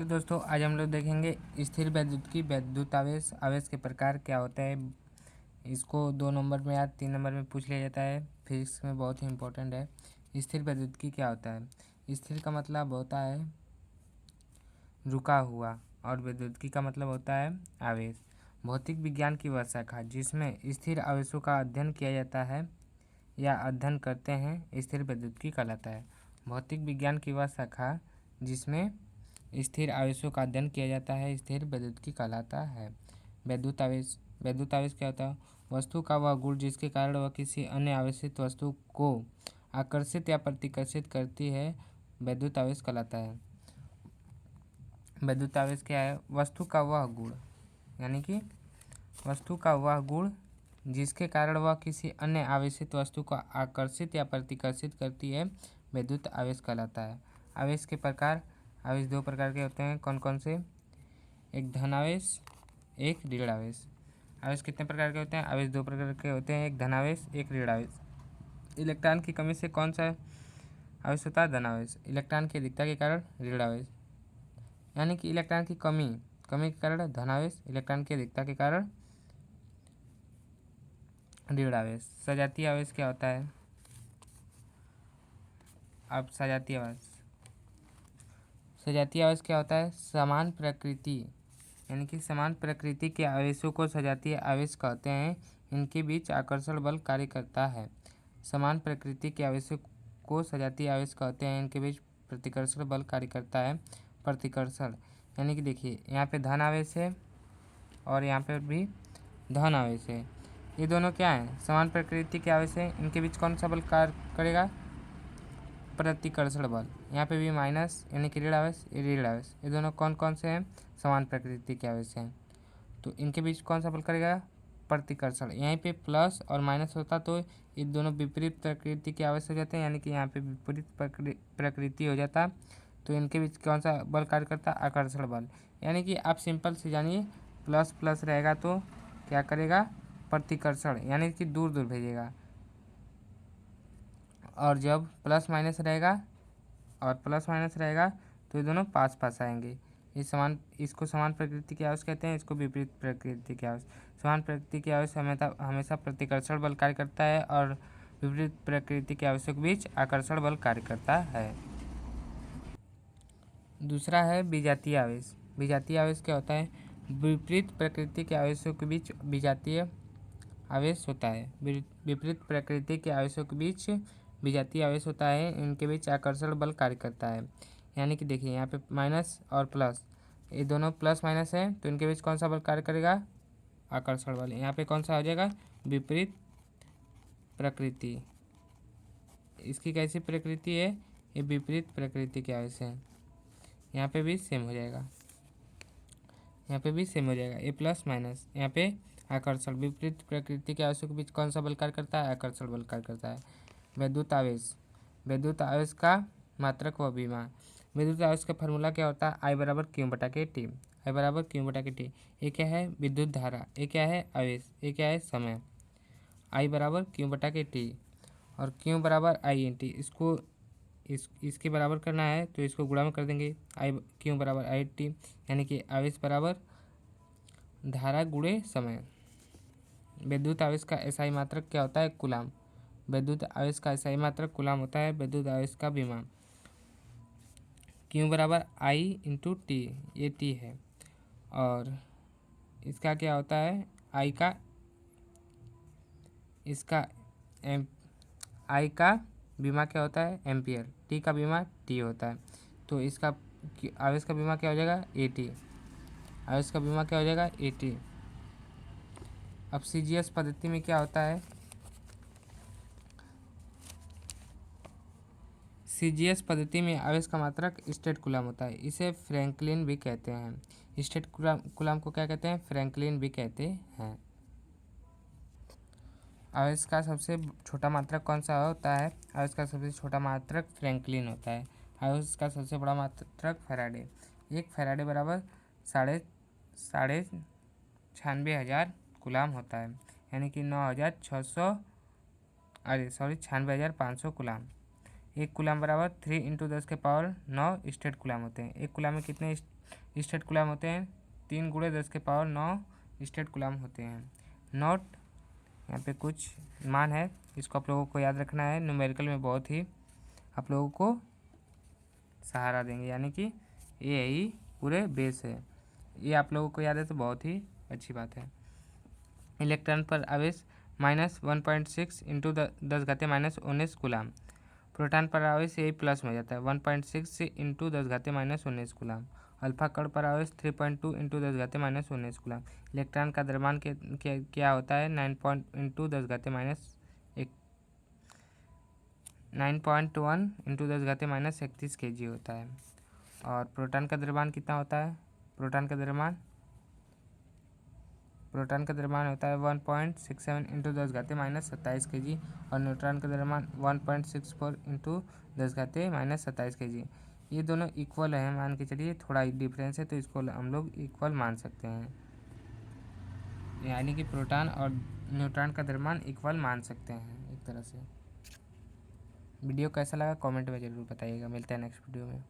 Hello दोस्तों, आज हम लोग देखेंगे स्थिर वैद्युत की वैद्युत आवेश आवेश के प्रकार क्या होता है। इसको 2 नंबर में या 3 नंबर में पूछ लिया जाता है। फिजिक्स में बहुत ही इंपॉर्टेंट है। स्थिर वैद्युत की क्या होता है। स्थिर का मतलब होता है रुका हुआ और वैद्युत का मतलब होता है आवेश। भौतिक विज्ञान की वह शाखा जिसमें स्थिर आवेशों का अध्ययन किया जाता है या अध्ययन करते हैं स्थिर वैद्युत की कहलाता है। भौतिक विज्ञान की वह शाखा जिसमें स्थिर आवेशों का अध्ययन किया जाता है स्थिर वैद्युत की कहलाता है। वैद्युत आवेश क्या होता है। वस्तु का वह गुण जिसके कारण वह किसी अन्य आवेशित वस्तु को आकर्षित या प्रतिकर्षित करती है वैद्युत आवेश कहलाता है। वैद्युत आवेश क्या है। वस्तु का वह गुण यानी कि वस्तु का वह गुण जिसके कारण वह किसी अन्य आवेशित वस्तु को आकर्षित या प्रतिकर्षित करती है वैद्युत आवेश कहलाता है। आवेश के प्रकार। आवेश 2 प्रकार के होते हैं। कौन कौन से। एक धन आवेश, एक ऋण आवेश। आवेश कितने प्रकार के होते हैं। आवेश 2 प्रकार के होते हैं। एक धन आवेश, एक ऋण आवेश। इलेक्ट्रॉन की कमी से कौन सा आवेश होता है। धन आवेश। इलेक्ट्रॉन की अधिकता के कारण ऋण आवेश, यानी कि इलेक्ट्रॉन की कमी के कारण धन आवेश, इलेक्ट्रॉन की अधिकता के कारण ऋण आवेश। सजातीय आवेश क्या होता है। अब सजातीय आवेश क्या होता है। समान प्रकृति यानी कि समान प्रकृति के आवेशों को सजातीय आवेश कहते हैं। इनके बीच आकर्षण बल कार्य करता है। समान प्रकृति के आवेशों को सजातीय आवेश कहते हैं। इनके बीच प्रतिकर्षण बल कार्य करता है। प्रतिकर्षण यानी कि देखिए यहाँ पे धन आवेश है और यहाँ पे भी धन आवेश है। ये दोनों क्या हैं। समान प्रकृति के आवेश है। इनके बीच कौन सा बल कार्य करेगा। प्रतिकर्षण बल। यहाँ पे भी माइनस यानी कि ऋण आवेश, ऋण आवेश। ये दोनों कौन कौन से हैं। समान प्रकृति के आवेश हैं। तो इनके बीच कौन सा बल करेगा। प्रतिकर्षण। यहीं पे प्लस और माइनस होता तो ये दोनों विपरीत प्रकृति के आवेश हो जाते हैं, यानी कि यहाँ पे विपरीत प्रकृति हो जाता। तो इनके बीच कौन सा बल कार्य करता। आकर्षण बल। यानी कि आप सिंपल से जानिए प्लस प्लस रहेगा तो क्या करेगा। प्रतिकर्षण यानी कि दूर दूर भेजेगा, और जब प्लस माइनस रहेगा तो ये दोनों पास पास आएंगे। इसको समान प्रकृति के आवेश कहते हैं, इसको विपरीत प्रकृति के आवेश। समान प्रकृति के आवेश हमेशा प्रतिकर्षण बल कार्य करता है और विपरीत प्रकृति के आवेशों के बीच आकर्षण बल कार्य करता है। दूसरा है विजातीय आवेश। विजातीय आवेश क्या होता है। विपरीत प्रकृति के आवेशों के बीच विजातीय आवेश होता है। विपरीत प्रकृति के आवेशों के बीच विजातीय आवेश होता है। इनके बीच आकर्षण बल कार्य करता है। यानी कि देखिए यहाँ पे माइनस और प्लस, ये दोनों प्लस माइनस है तो इनके बीच कौन सा बल कार्य करेगा। आकर्षण बल। यहाँ पे कौन सा हो जाएगा। विपरीत प्रकृति। इसकी कैसी प्रकृति है। ये विपरीत प्रकृति के आवेश है। यहाँ पे भी सेम हो जाएगा, ये प्लस माइनस। यहाँ पे आकर्षण। विपरीत प्रकृति के आवेशों के बीच कौन सा बल कार्य करता है। आकर्षण बल कार्य करता है। वैद्युत आवेश का मात्रक व विमा। विद्युत आवेश का फार्मूला क्या होता है। I बराबर Q/T। ये क्या है। विद्युत धारा। ये क्या है। आवेश। ये क्या है। समय। I बराबर Q/T और Q बराबर I/T। इसके बराबर करना है तो इसको गुणा में कर देंगे। Q बराबर I/T यानी कि आवेश बराबर धारा गुणे समय। विद्युत आवेश का एसआई मात्रक क्या होता है। कूलाम। विद्युत आवेश का एसआई मात्रक कूलाम होता है। विद्युत आवेश का विमा Q बराबर I/T, ये T है। और इसका क्या होता है। I का बीमा क्या होता है। एम्पियर। T का बीमा T होता है। तो इसका आवेश का बीमा क्या हो जाएगा। AT। आवेश का बीमा क्या हो जाएगा। AT। अब CGS पद्धति में क्या होता है। CGS पद्धति में आवेश का मात्रक स्टेट कूलाम होता है। इसे फ्रैंकलिन भी कहते हैं। स्टेट कूलाम को क्या कहते हैं। फ्रैंकलिन भी कहते हैं। आवेश का सबसे छोटा मात्रक कौन सा होता है। आवेश का सबसे छोटा मात्रक फ्रैंकलिन होता है। आवेश का सबसे बड़ा मात्रक फैराडे। एक फैराडे बराबर साढ़े 96,000 कूलाम होता है, यानी कि 96,500 कूलाम। 1 कूलम बराबर 3 इंटू 10 के पावर 9 स्टेट कूलम होते हैं। 1 कूलम में कितने स्टेट कूलम होते हैं? 3 गुणे 10 के पावर 9 स्टेट कूलम होते हैं। नोट, यहाँ पे कुछ मान है, इसको आप लोगों को याद रखना है। न्यूमेरिकल में बहुत ही आप लोगों को सहारा देंगे, यानी कि ये यही पूरे बेस है। ये आप लोगों को याद है तो बहुत ही अच्छी बात है। इलेक्ट्रॉन पर आवेश -1.6 इंटू 10⁻⁻19 कूलम। प्रोटॉन पर आवेश यही प्लस में हो जाता है 1.6 इंटू 10⁻⁻19 कूलम। अल्फा कण पर आवेश 3.2 इंटू 10⁻⁻19 कूलम। इलेक्ट्रॉन का द्रव्यमान क्या होता है? 9.1 इंटू 10⁻31 kg होता है। और प्रोटॉन का द्रव्यमान कितना होता है? प्रोटॉन का द्रव्यमान होता है 1.67 इंटू 10⁻27 kg। और न्यूट्रॉन का द्रव्यमान 1.64 इंटू 10⁻27 kg। ये दोनों इक्वल हैं, मान के चलिए, थोड़ा डिफरेंस है तो इसको हम लोग इक्वल मान सकते हैं, यानी कि प्रोटॉन और न्यूट्रॉन का द्रव्यमान इक्वल मान सकते हैं एक तरह से। वीडियो कैसा लगा कमेंट में ज़रूर बताइएगा। मिलते हैं नेक्स्ट वीडियो में।